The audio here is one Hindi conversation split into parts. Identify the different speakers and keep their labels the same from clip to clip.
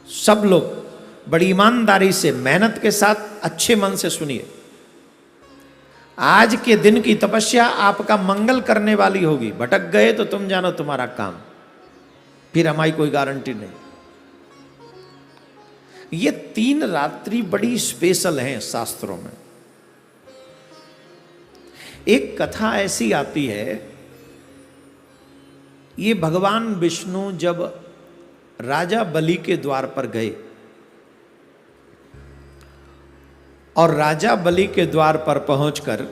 Speaker 1: सब लोग बड़ी ईमानदारी से, मेहनत के साथ, अच्छे मन से सुनिए। आज के दिन की तपस्या आपका मंगल करने वाली होगी। भटक गए तो तुम जानो तुम्हारा काम, फिर हमारी कोई गारंटी नहीं। ये 3 रात्रि बड़ी स्पेशल हैं शास्त्रों में। एक कथा ऐसी आती है, ये भगवान विष्णु जब राजा बलि के द्वार पर गए और राजा बलि के द्वार पर पहुंचकर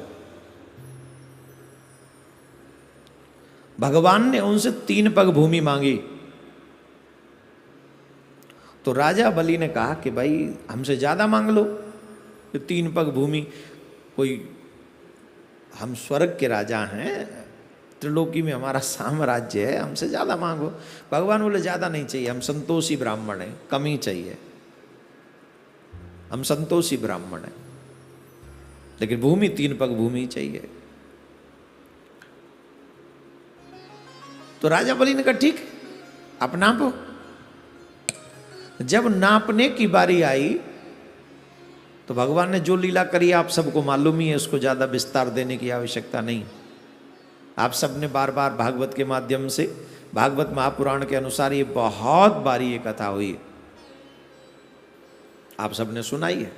Speaker 1: भगवान ने उनसे 3 पग भूमि मांगी, तो राजा बलि ने कहा कि भाई हमसे ज्यादा मांग लो, 3 पग भूमि, कोई हम स्वर्ग के राजा हैं, त्रिलोकी में हमारा साम्राज्य है, हमसे ज्यादा मांगो। भगवान बोले ज्यादा नहीं चाहिए, हम संतोषी ब्राह्मण हैं, कम ही चाहिए, हम संतोषी ब्राह्मण हैं, लेकिन भूमि 3 पग भूमि चाहिए। तो राजा बलि ने कहा ठीक, आप नापो। जब नापने की बारी आई तो भगवान ने जो लीला करी आप सबको मालूम ही है, उसको ज्यादा विस्तार देने की आवश्यकता नहीं। आप सब ने बार बार भागवत के माध्यम से, भागवत महापुराण के अनुसार ये बहुत बार ये कथा हुई है, आप सब ने सुनाई है।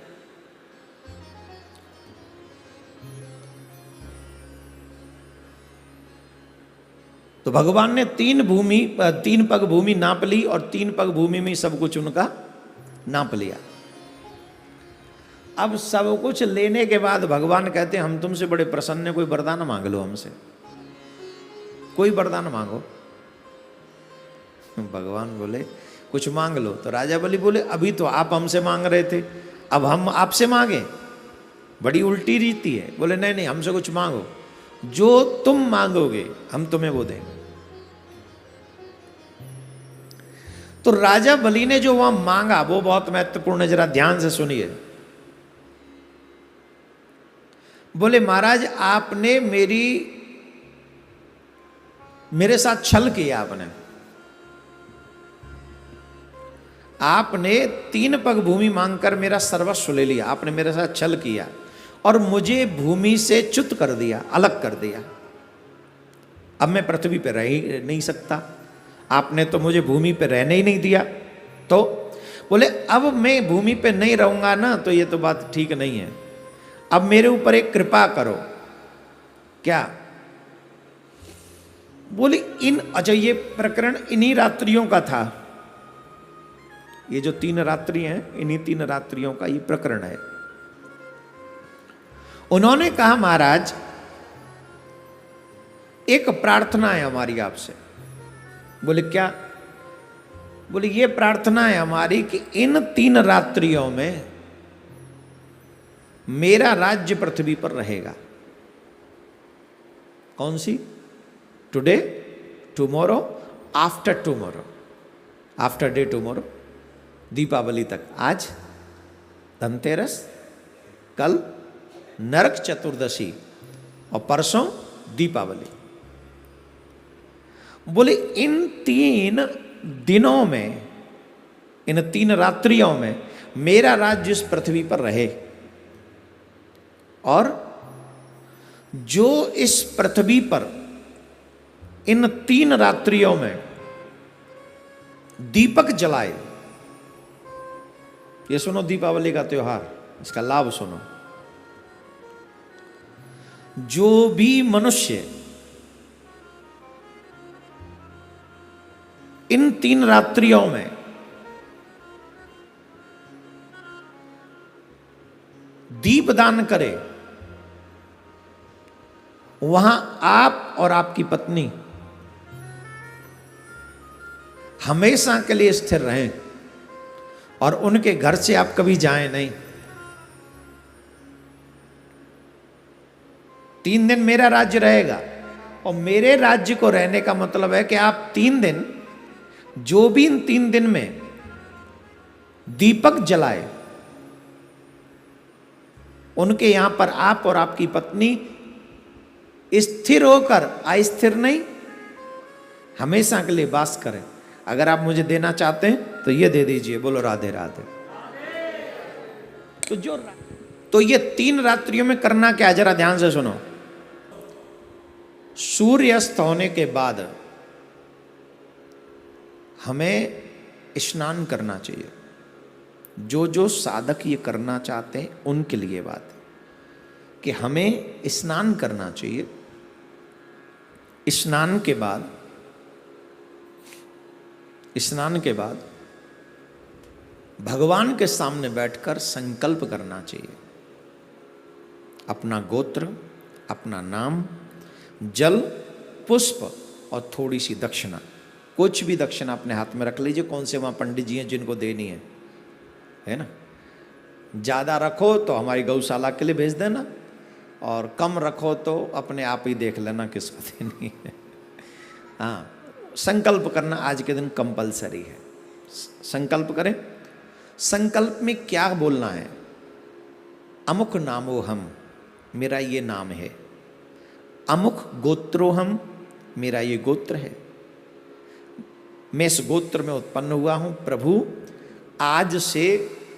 Speaker 1: तो भगवान ने 3 पग भूमि नाप ली और 3 पग भूमि में सब कुछ उनका नाप लिया। अब सब कुछ लेने के बाद भगवान कहते हैं हम तुमसे बड़े प्रसन्न हैं, कोई वरदान मांग लो हमसे, कोई वरदान मांगो। भगवान बोले कुछ मांग लो। तो राजा बलि बोले अभी तो आप हमसे मांग रहे थे, अब हम आपसे मांगे, बड़ी उल्टी रीति है। बोले नहीं नहीं, हमसे कुछ मांगो, जो तुम मांगोगे हम तुम्हें वो देंगे। तो राजा बलि ने जो वहां मांगा वो बहुत महत्वपूर्ण है, जरा ध्यान से सुनिए। बोले महाराज आपने मेरे साथ छल किया, आपने 3 पग भूमि मांगकर मेरा सर्वस्व ले लिया, आपने मेरे साथ छल किया और मुझे भूमि से च्युत कर दिया, अलग कर दिया। अब मैं पृथ्वी पर रह ही नहीं सकता, आपने तो मुझे भूमि पर रहने ही नहीं दिया। तो बोले अब मैं भूमि पे नहीं रहूंगा ना, तो ये तो बात ठीक नहीं है, अब मेरे ऊपर एक कृपा करो। क्या? बोले अच्छा ये प्रकरण इन्हीं रात्रियों का था, ये जो 3 रात्रि हैं इन्हीं 3 रात्रियों का ये प्रकरण है। उन्होंने कहा महाराज एक प्रार्थना है हमारी आपसे। बोले क्या? बोले ये प्रार्थना है हमारी कि इन 3 रात्रियों में मेरा राज्य पृथ्वी पर रहेगा। कौन सी? Today, tomorrow, after tomorrow, after day tomorrow, Deepavali तक। आज धनतेरस, कल नरक चतुर्दशी और परसों दीपावली। बोले इन 3 दिनों में, इन 3 रात्रियों में मेरा राज्य इस पृथ्वी पर रहे और जो इस पृथ्वी पर इन 3 रात्रियों में दीपक जलाए। ये सुनो दीपावली का त्योहार, इसका लाभ सुनो। जो भी मनुष्य इन 3 रात्रियों में दीपदान करे, वहां आप और आपकी पत्नी हमेशा के लिए स्थिर रहें और उनके घर से आप कभी जाएं नहीं। 3 दिन मेरा राज्य रहेगा और मेरे राज्य को रहने का मतलब है कि आप 3 दिन, जो भी इन 3 दिन में दीपक जलाए, उनके यहां पर आप और आपकी पत्नी स्थिर होकर, अस्थिर नहीं, हमेशा के लिए वास करें। अगर आप मुझे देना चाहते हैं तो ये दे दीजिए, बोलो राधे राधे। तो ये 3 रात्रियों में करना क्या है, जरा ध्यान से सुनो। सूर्यास्त होने के बाद हमें स्नान करना चाहिए। जो जो साधक ये करना चाहते हैं उनके लिए बात है कि हमें स्नान करना चाहिए। स्नान के बाद भगवान के सामने बैठकर संकल्प करना चाहिए। अपना गोत्र, अपना नाम, जल, पुष्प और थोड़ी सी दक्षिणा, कुछ भी दक्षिणा अपने हाथ में रख लीजिए। कौन से वहाँ पंडित जी हैं जिनको देनी है ना। ज़्यादा रखो तो हमारी गौशाला के लिए भेज देना, और कम रखो तो अपने आप ही देख लेना किसको देनी है। हाँ, संकल्प करना आज के दिन कंपलसरी है। संकल्प करें। संकल्प में क्या बोलना है? अमुक नामो हम, मेरा ये नाम है। अमुक गोत्रो हम, मेरा ये गोत्र है। मैं इस गोत्र में उत्पन्न हुआ हूं। प्रभु, आज से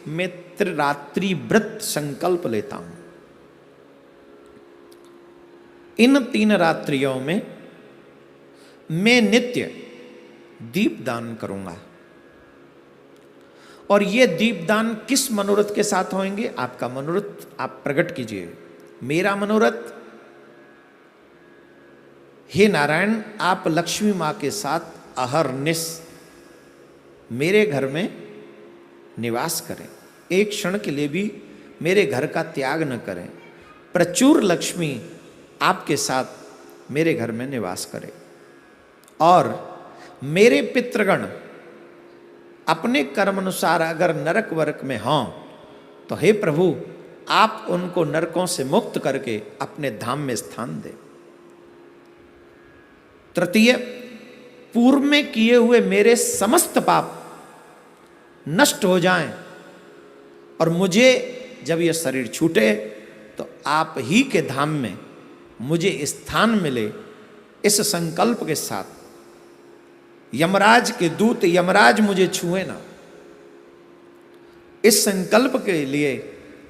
Speaker 1: मैं त्रिरात्रि व्रत संकल्प लेता हूं। इन 3 रात्रियों में मैं नित्य दीपदान करूंगा। और ये दीपदान किस मनोरथ के साथ होंगे? आपका मनोरथ आप प्रकट कीजिए। मेरा मनोरथ, हे नारायण, आप लक्ष्मी मां के साथ अहरनिश मेरे घर में निवास करें। एक क्षण के लिए भी मेरे घर का त्याग न करें। प्रचुर लक्ष्मी आपके साथ मेरे घर में निवास करें। और मेरे पितृगण अपने कर्म अनुसार अगर नरक वरक में हों तो हे प्रभु, आप उनको नरकों से मुक्त करके अपने धाम में स्थान दें। तृतीय, पूर्व में किए हुए मेरे समस्त पाप नष्ट हो जाएं, और मुझे जब यह शरीर छूटे तो आप ही के धाम में मुझे स्थान मिले। इस संकल्प के साथ यमराज के दूत यमराज मुझे छुए ना। इस संकल्प के लिए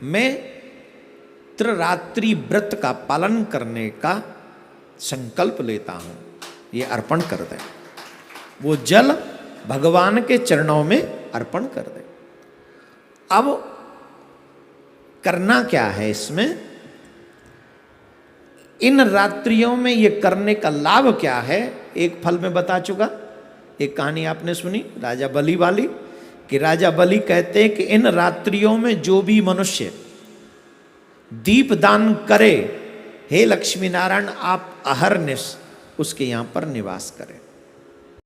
Speaker 1: मैं त्रिरात्रि व्रत का पालन करने का संकल्प लेता हूं। ये अर्पण कर दें। वो जल भगवान के चरणों में अर्पण कर दें। अब करना क्या है इसमें? इन रात्रियों में ये करने का लाभ क्या है? एक फल में बता चुका। एक कहानी आपने सुनी राजा बलि वाली, कि राजा बलि कहते हैं कि इन रात्रियों में जो भी मनुष्य दीपदान करे, हे लक्ष्मी नारायण, आप अहरनिश उसके यहां पर निवास करें।